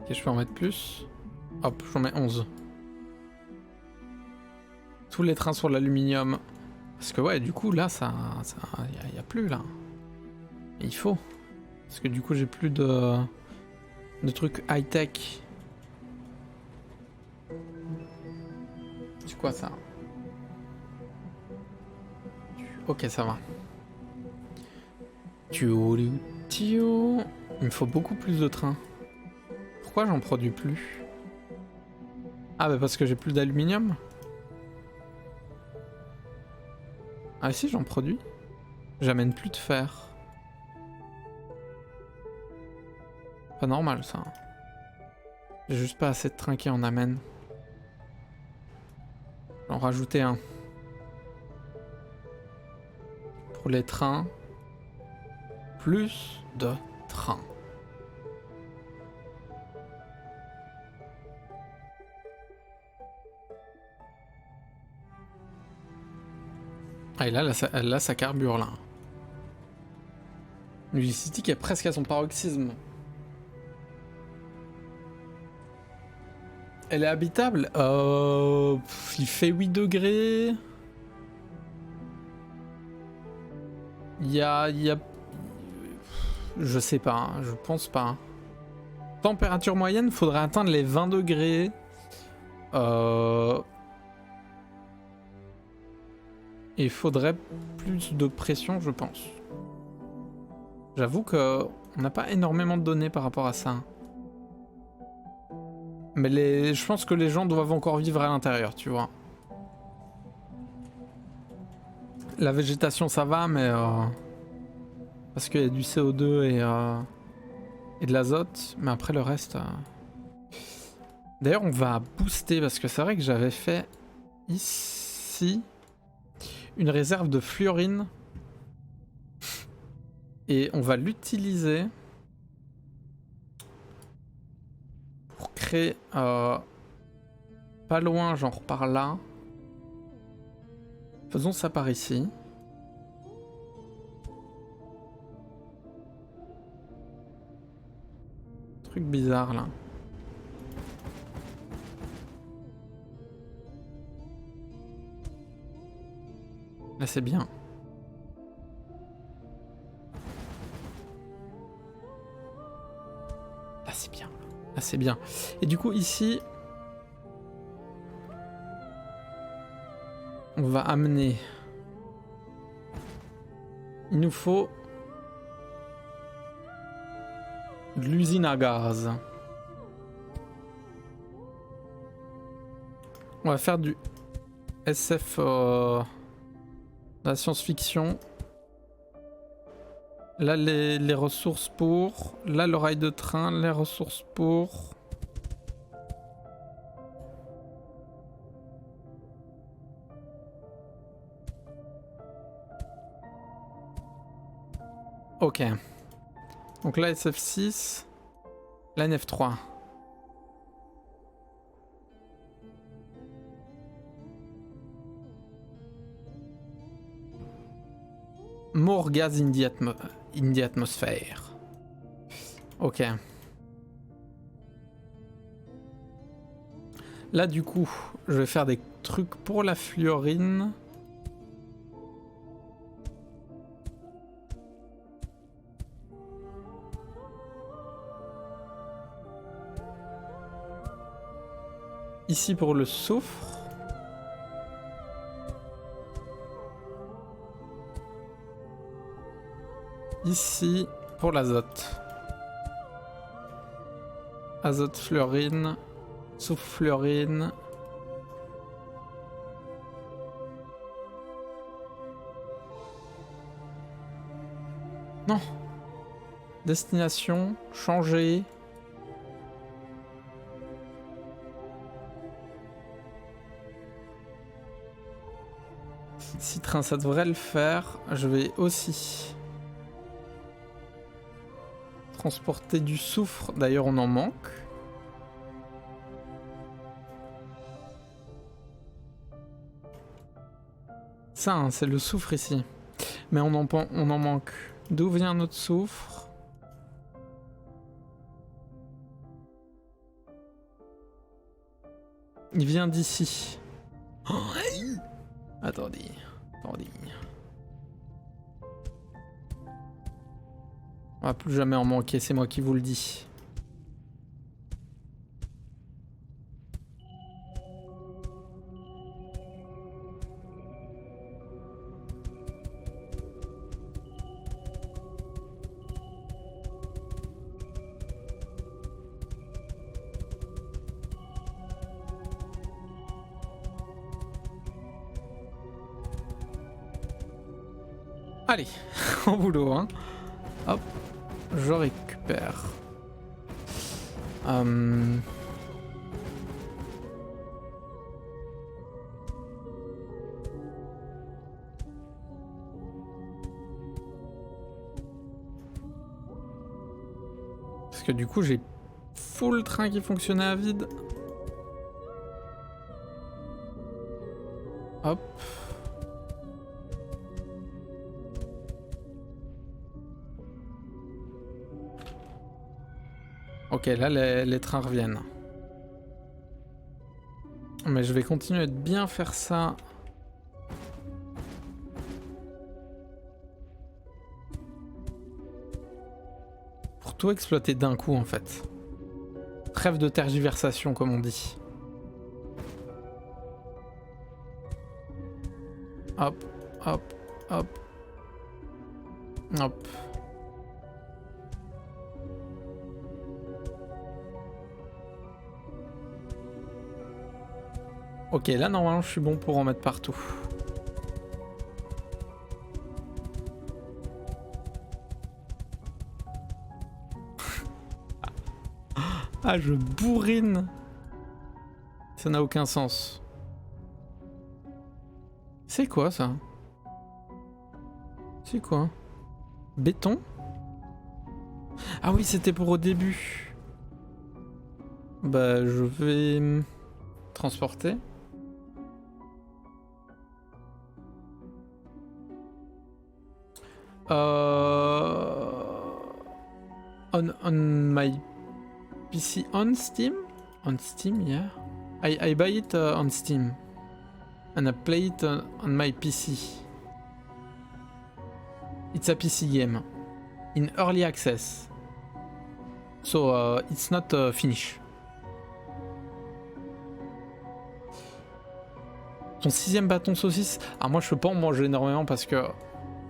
Ok, je peux en mettre plus. Hop, j'en mets 11. Tous les trains sur l'aluminium. Parce que ouais, du coup, là, ça y a plus, là. Et il faut. Parce que du coup, j'ai plus de trucs high-tech. C'est quoi, ça? Ok, ça va. Il me faut beaucoup plus de trains. Pourquoi j'en produis plus? Ah bah parce que j'ai plus d'aluminium. Ah si, j'en produis. J'amène plus de fer. Pas normal ça. J'ai juste pas assez de trains qui en amènent. J'en rajouter un. Pour les trains. Plus de trains. Ah, et là, ça carbure, là. New City qui est presque à son paroxysme. Elle est habitable. Il fait 8 degrés. Il y a... Je sais pas, hein, je pense pas. Hein. Température moyenne, faudrait atteindre les 20 degrés. Il faudrait plus de pression, je pense. J'avoue que on n'a pas énormément de données par rapport à ça. Mais je pense que les gens doivent encore vivre à l'intérieur, tu vois. La végétation, ça va, mais... parce qu'il y a du CO2 et de l'azote. Mais après, le reste... D'ailleurs, on va booster, parce que c'est vrai que j'avais fait ici une réserve de fluorine. Et on va l'utiliser pour créer pas loin, genre par là. Faisons ça par ici. Truc bizarre là. Là c'est bien. Là c'est bien. Là c'est bien. Et du coup ici, on va amener... Il nous faut de l'usine à gaz. On va faire du SF de la science-fiction. Là les ressources pour... Là le rail de train, les ressources pour... Ok. Donc là SF6, là NF3. More gas in the atmosphere. Ok. Là du coup, je vais faire des trucs pour la fluorine. Ici pour le soufre. Ici pour l'azote. Azote fluorine. Soufre fluorine. Non. Destination. Changer. Citrin, ça devrait le faire. Je vais aussi transporter du soufre. D'ailleurs, on en manque. Ça, hein, c'est le soufre ici. Mais on en manque. D'où vient notre soufre? Il vient d'ici. Oh, attendez. Attendez. On va plus jamais en manquer, c'est moi qui vous le dis. Allez, en boulot, hein. Hop, je récupère. Parce que du coup, j'ai full train qui fonctionnait à vide. Hop. Ok, là les trains reviennent. Mais je vais continuer de bien faire ça. Pour tout exploiter d'un coup en fait. Trêve de tergiversation comme on dit. Hop, hop, hop. Hop. Ok, là normalement je suis bon pour en mettre partout. Ah, je bourrine. Ça n'a aucun sens. C'est quoi ça? C'est quoi? Béton? Ah oui, c'était pour au début. Bah, je vais transporter. On my PC on Steam? On Steam, yeah. I buy it on Steam. And I play it on my PC. It's a PC game. In early access. So it's not finished. Ton 6ème bâton saucisse. Ah, moi je peux pas en manger énormément parce que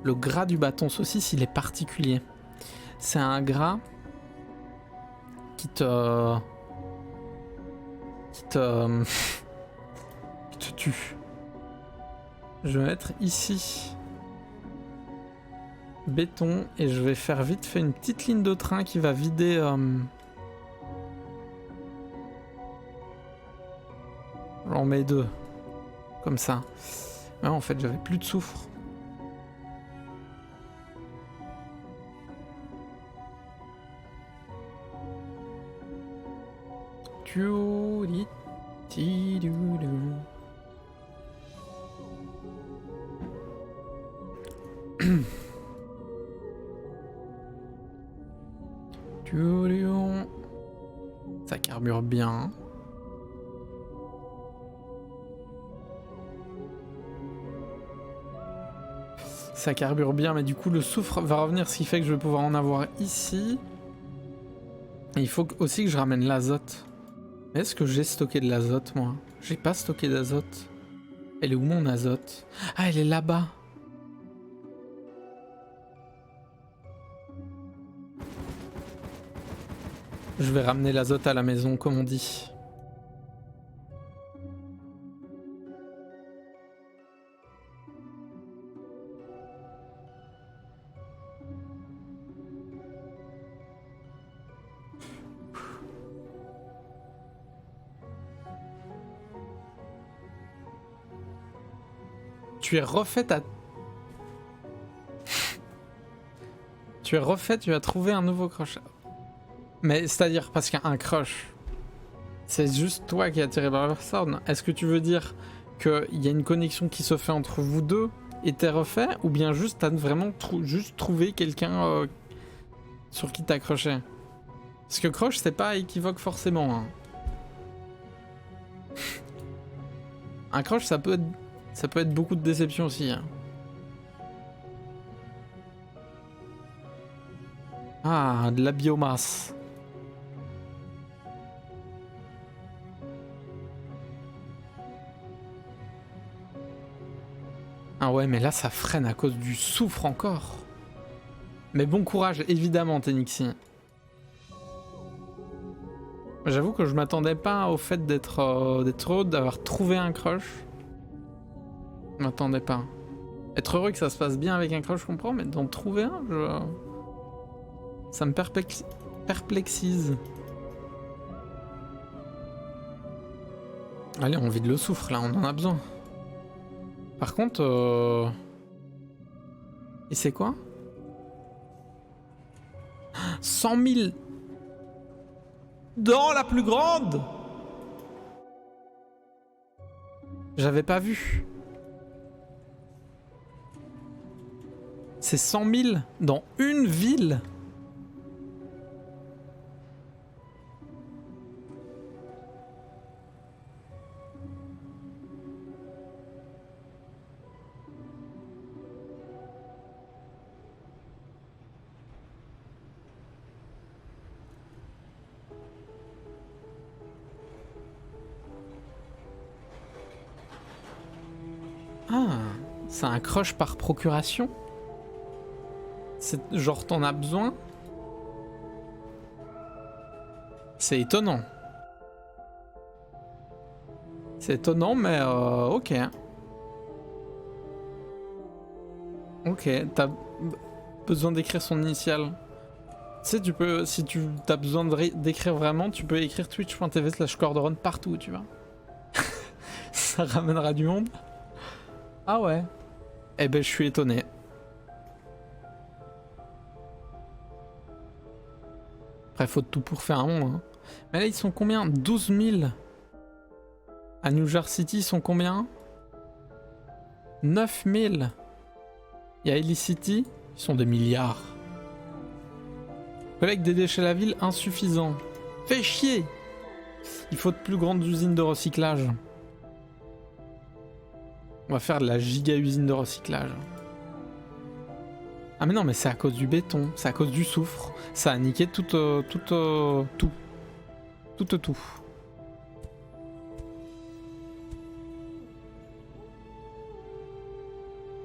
le gras du bâton saucisse il est particulier. C'est un gras qui te tue. Je vais mettre ici béton et je vais faire vite fait une petite ligne de train qui va vider j'en mets 2 comme ça. Mais en fait j'avais plus de soufre. Ça carbure bien. Ça carbure bien, mais du coup le soufre va revenir, ce qui fait que je vais pouvoir en avoir ici. Et il faut aussi que je ramène l'azote. Est-ce que j'ai stocké de l'azote, moi? J'ai pas stocké d'azote. Elle est où mon azote? Ah, elle est là-bas. Je vais ramener l'azote à la maison, comme on dit. Tu es refait à... Tu es refait, tu as trouvé un nouveau crochet. Mais c'est-à-dire, parce qu'un crush, c'est juste toi qui as tiré par la personne. Est-ce que tu veux dire qu'il y a une connexion qui se fait entre vous deux et t'es refait, ou bien juste t'as vraiment juste trouvé quelqu'un sur qui t'as accroché? Parce que crush, c'est pas équivoque forcément. Hein. Un crush, ça peut être beaucoup de déception aussi. Hein. Ah, de la biomasse. Ah ouais, mais là ça freine à cause du soufre encore. Mais bon courage, évidemment, Tenixi. J'avoue que je m'attendais pas au fait d'être heureux, d'avoir trouvé un crush. Je m'attendais pas. Être heureux que ça se passe bien avec un crush, je comprends, mais d'en trouver un, ça me perplexise. Allez, on vide le soufre, là, on en a besoin. Par contre... Et c'est quoi 100 000 dans la plus grande. J'avais pas vu. C'est 100 000 dans une ville. C'est un crush par procuration? C'est genre t'en as besoin? C'est étonnant. C'est étonnant, mais ok. Ok, t'as besoin d'écrire son initiale. Tu sais, tu peux, si tu as besoin d'écrire vraiment, tu peux écrire twitch.tv/corderon partout, tu vois. Ça ramènera du monde. Ah ouais. Eh ben, je suis étonné. Après, faut de tout pour faire un monde. Hein. Mais là, ils sont combien? 12 000. À New Jersey City, ils sont combien? 9 000. Et à Ellie City, ils sont des milliards. Collecte des déchets à la ville, insuffisant. Fais chier! Il faut de plus grandes usines de recyclage. On va faire de la giga usine de recyclage. Ah mais non, mais c'est à cause du béton, c'est à cause du soufre. Ça a niqué tout.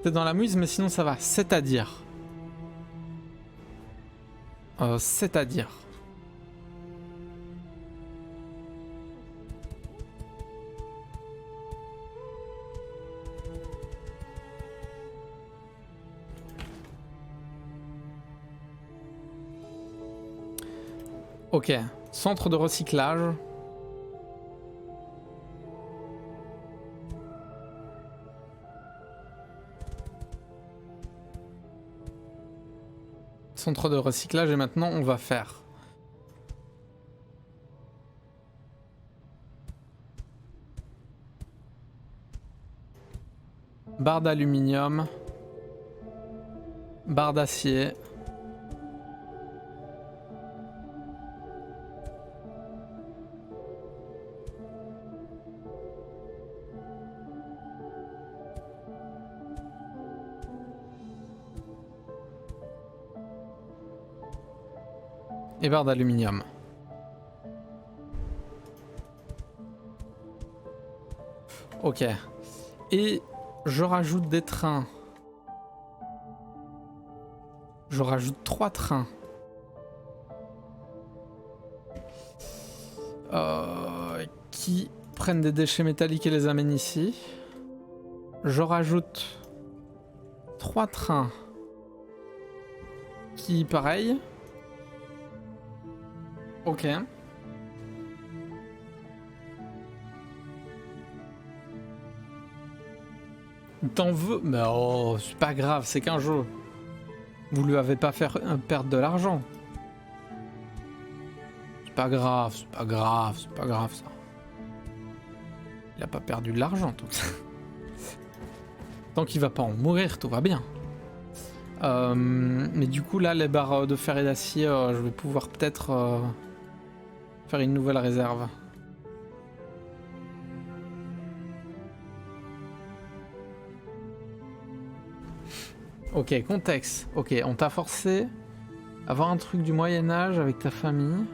C'est dans la mouise, mais sinon ça va. C'est-à-dire. C'est-à-dire. Ok, centre de recyclage. Centre de recyclage et maintenant on va faire barre d'aluminium, barre d'acier, et barre d'aluminium. Ok. Et je rajoute des trains. Je rajoute 3 trains. Qui prennent des déchets métalliques et les amènent ici. Je rajoute 3 trains. Qui, pareil. Ok. T'en veux? Mais oh, c'est pas grave, c'est qu'un jeu. Vous lui avez pas fait perdre de l'argent. C'est pas grave, c'est pas grave, c'est pas grave ça. Il a pas perdu de l'argent tout ça. Tant qu'il va pas en mourir, tout va bien. Mais du coup là, les barres de fer et d'acier, je vais pouvoir peut-être faire une nouvelle réserve. Ok, contexte. Ok, on t'a forcé à voir un truc du Moyen-Âge avec ta famille.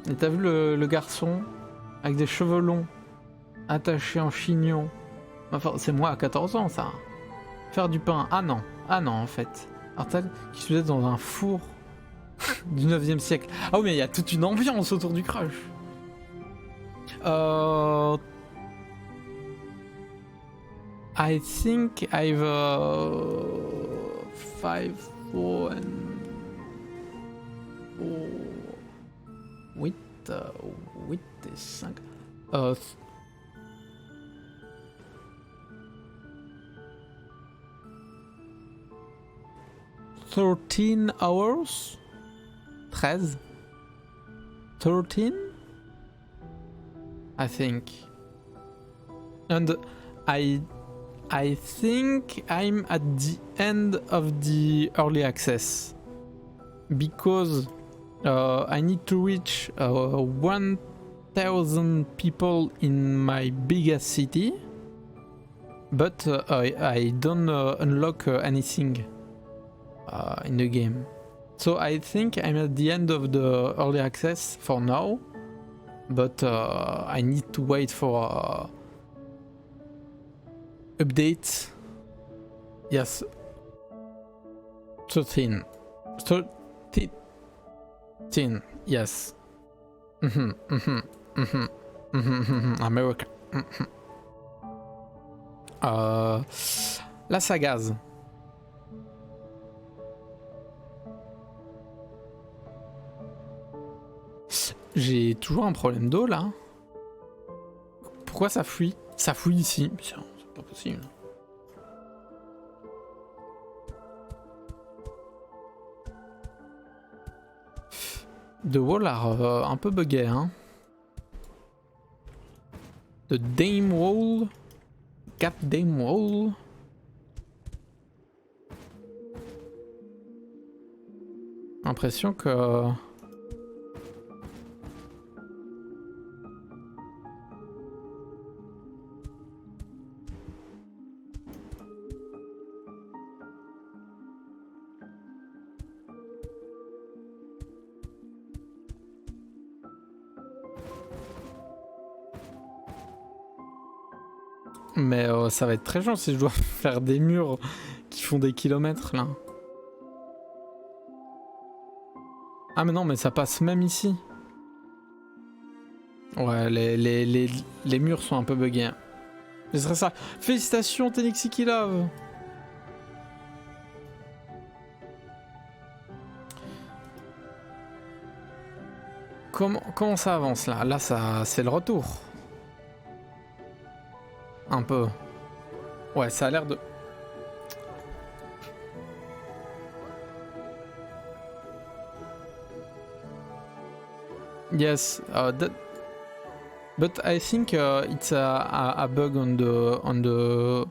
Et t'as vu le garçon avec des cheveux longs, attachés en chignon. Enfin, c'est moi à 14 ans ça. Faire du pain. Ah non en fait. Artal qui se faisait dans un four du 9e siècle. Ah oui, mais il y a toute une ambiance autour du crush. I think I've 5, 4 and 8 et 5. 13 hours? 13? 13? I think. And I think I'm at the end of the early access because I need to reach 1,000 people in my biggest city, but I don't unlock anything in the game. So I think I'm at the end of the early access for now, but I need to wait for Update. Yes. 13. 13. Yes. America. La Sagaz. J'ai toujours un problème d'eau là. Pourquoi ça fuit? Ça fuit ici. C'est pas possible. The wall are un peu buggé, hein. The Dame Wall. Cat Dame Wall. L'impression que... Mais ça va être très chiant si je dois faire des murs qui font des kilomètres là. Ah mais non, mais ça passe même ici. Ouais, les murs sont un peu buggés. Hein. Ce serait ça. Félicitations Tenixikilove. Comment ça avance là? Là, ça, c'est le retour. Un peu. Ouais, ça a l'air de... Yes, but I think it's a bug on the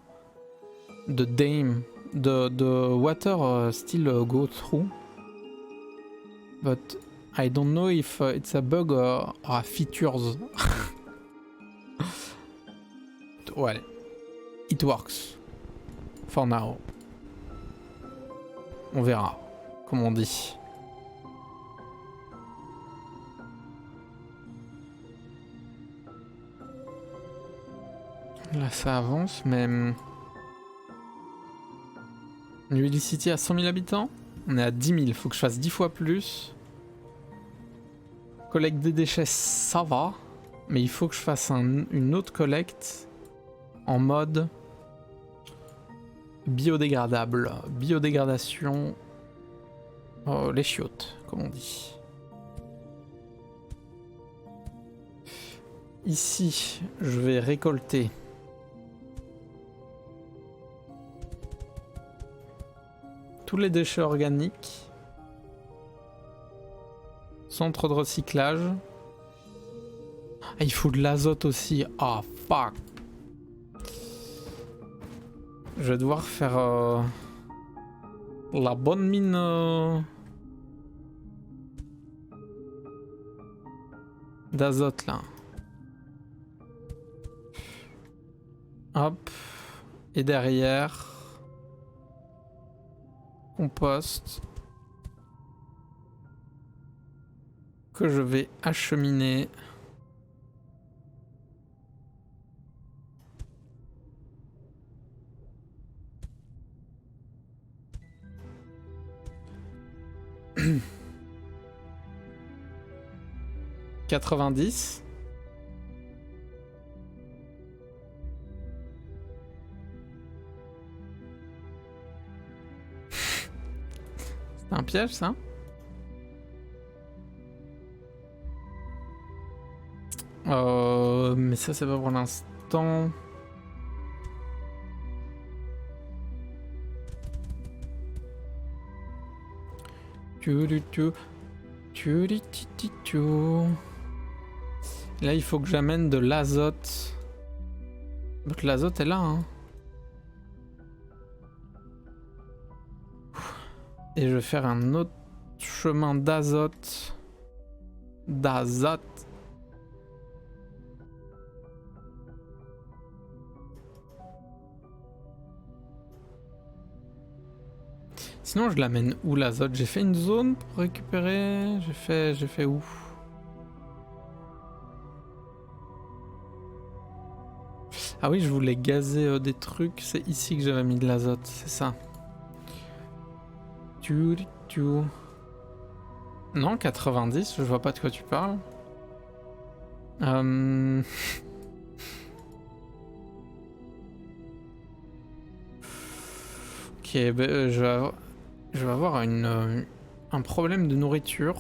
dam. The water still go through, but I don't know if it's a bug or a features. Well, it works for now. On verra, comme on dit. Là ça avance, mais... New Hill City à 100 000 habitants. On est à 10 000, faut que je fasse 10 fois plus. Collecte des déchets, ça va. Mais il faut que je fasse une autre collecte en mode biodégradable. Biodégradation. Oh, les chiottes, comme on dit. Ici, je vais récolter tous les déchets organiques. Centre de recyclage. Ah, il faut de l'azote aussi. Ah, fuck. Je vais devoir faire la bonne mine d'azote là. Hop. Et derrière, compost que je vais acheminer. « 90 » C'est un piège ça? Mais ça c'est pas pour l'instant. Là il faut que j'amène de l'azote. Donc l'azote est là hein. Et je vais faire un autre chemin d'azote. Sinon je l'amène où l'azote? J'ai fait une zone pour récupérer. J'ai fait où? Ah oui, je voulais gazer des trucs. C'est ici que j'avais mis de l'azote, c'est ça. Non, 90, je vois pas de quoi tu parles. Ok, ben, je vais avoir un problème de nourriture.